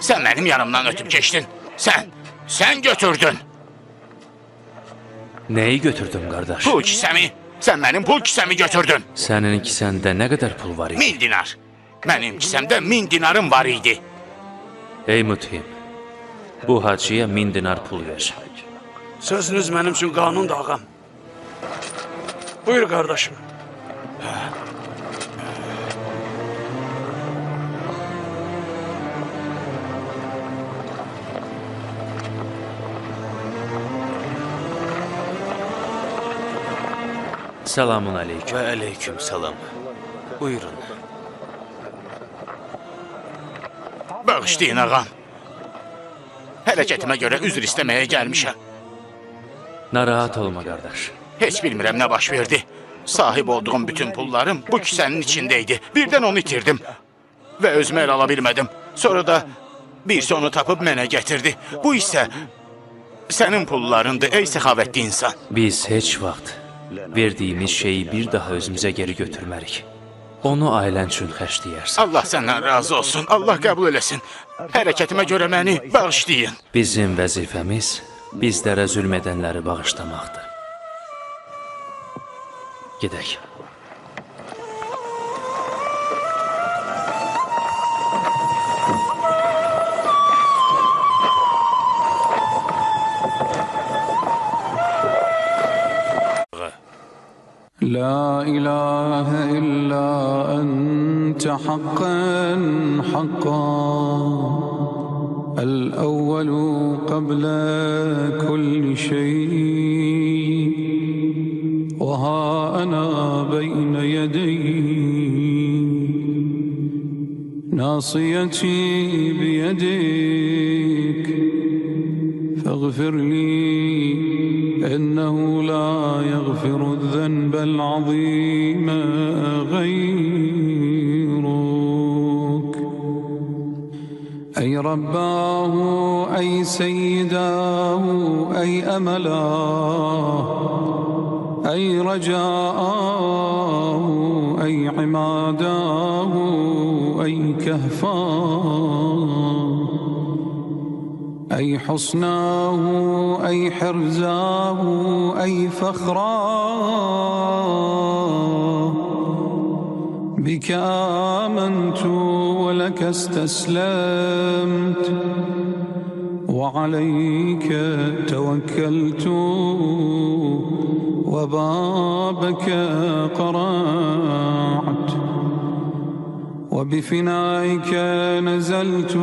Sen benim yanımdan ötüp geçtin. Sen götürdün. Neyi götürdüm kardeş? Pul kisemi. Sen benim pul kisemi götürdün. Senin kisende ne kadar pul var idi? 1000 dinar. Benim kisemde 1000 dinarım var idi. Ey mutim, bu hacıya 1000 dinar pul ver. Sözünüz benim için kanundur ağam. Buyur kardeşim. Selamun aleyküm. Ve aleyküm selam. Buyurun. Bağışlayın ağam. Hərəkətimə görə üzr istəməyə gəlmişəm. Narahat olma kardeş. Heç bilmirəm nə baş verdi. Sahib olduğum bütün pullarım bu kisənin içindeydi. Birdən onu itirdim. Və özümə əl ala bilmədim. Sonra da birisi onu tapıb mənə gətirdi. Bu isə sənin pullarındır ey səxavətli insan. Biz heç vaxt verdiğimiz şeyi bir daha özümüze geri götürmərik. Onu ailen üçün xərcləyərsən. Allah səndən razı olsun. Allah qəbul eləsin. Hərəkətimə görə məni bağışlayın. Bizim vəzifəmiz bizlərə zülm edənləri bağışlamaqdır. Gedək. لا إله إلا أنت حقا حقا الأول قبل كل شيء وها أنا بين يديك ناصيتي بيدك فاغفر لي إنه لا يغفر الذنب العظيم غيرك أي رباه أي سيداه أي أملاه أي رجاءه أي عماداه أي كهفاه أي حصناه أي حرزاه أي فخراه بك آمنت ولك استسلمت وعليك توكلت وبابك قرعت وبفنائك نزلت